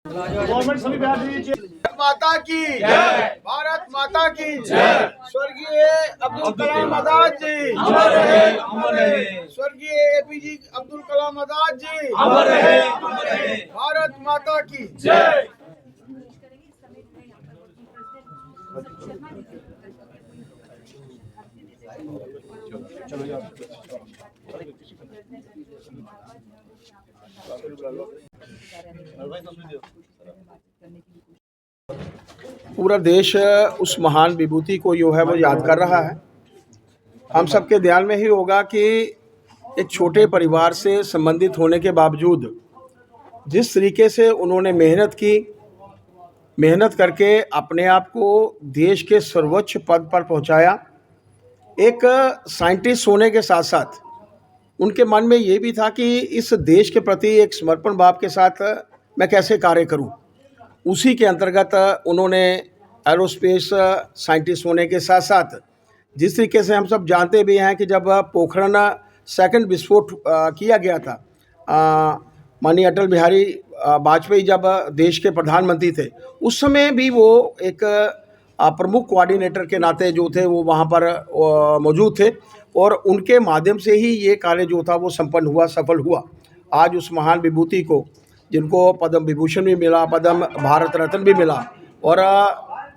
Government सभी बिहार दीजिए। माता की जय, भारत माता की जय। स्वर्गीय अब्दुल कलाम आजाद जी अमर रहे, अमर रहे। स्वर्गीय एपीजे अब्दुल कलाम आजाद जी अमर रहे, अमर रहे। भारत माता की जय। पूरा देश उस महान विभूति को जो है वो याद कर रहा है। हम सबके ध्यान में ही होगा कि एक छोटे परिवार से संबंधित होने के बावजूद जिस तरीके से उन्होंने मेहनत करके अपने आप को देश के सर्वोच्च पद पर पहुंचाया। एक साइंटिस्ट होने के साथ साथ उनके मन में ये भी था कि इस देश के प्रति एक समर्पण भाव के साथ मैं कैसे कार्य करूं। उसी के अंतर्गत उन्होंने एरोस्पेस साइंटिस्ट होने के साथ साथ जिस तरीके से हम सब जानते भी हैं कि जब पोखरण सेकंड विस्फोट किया गया था, माननीय अटल बिहारी वाजपेयी जब देश के प्रधानमंत्री थे, उस समय भी वो एक प्रमुख कोऑर्डिनेटर के नाते जो थे वो वहाँ पर मौजूद थे और उनके माध्यम से ही ये कार्य जो था वो संपन्न हुआ, सफल हुआ। आज उस महान विभूति को, जिनको पद्म विभूषण भी मिला, पद्म भारत रत्न भी मिला, और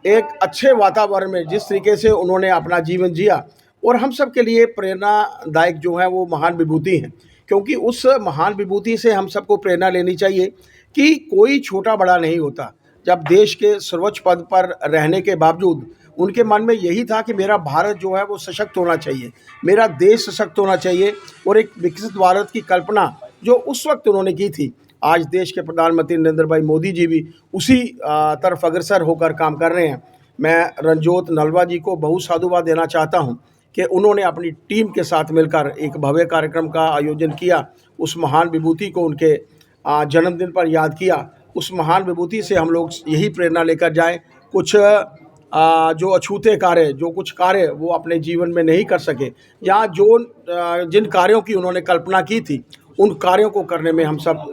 एक अच्छे वातावरण में जिस तरीके से उन्होंने अपना जीवन जिया, और हम सब के लिए प्रेरणादायक जो है वो महान विभूति हैं। क्योंकि उस महान विभूति से हम सबको प्रेरणा लेनी चाहिए कि कोई छोटा बड़ा नहीं होता। जब देश के सर्वोच्च पद पर रहने के बावजूद उनके मन में यही था कि मेरा भारत जो है वो सशक्त होना चाहिए, मेरा देश सशक्त होना चाहिए, और एक विकसित भारत की कल्पना जो उस वक्त उन्होंने की थी, आज देश के प्रधानमंत्री नरेंद्र भाई मोदी जी भी उसी तरफ अग्रसर होकर काम कर रहे हैं। मैं रणजोत नलवा जी को बहुत साधुवाद देना चाहता हूं कि उन्होंने अपनी टीम के साथ मिलकर एक भव्य कार्यक्रम का आयोजन किया। उस महान विभूति को उनके जन्मदिन पर याद किया। उस महान विभूति से हम लोग यही प्रेरणा लेकर जाएं। कुछ जो अछूते कार्य, जो कुछ कार्य वो अपने जीवन में नहीं कर सके, या जिन कार्यों की उन्होंने कल्पना की थी, उन कार्यों को करने में हम सब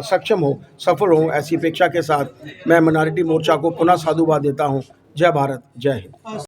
सक्षम हो, सफल हों, ऐसी अपेक्षा के साथ मैं माइनॉरिटी मोर्चा को पुनः साधुवाद देता हूं। जय भारत, जय हिंद।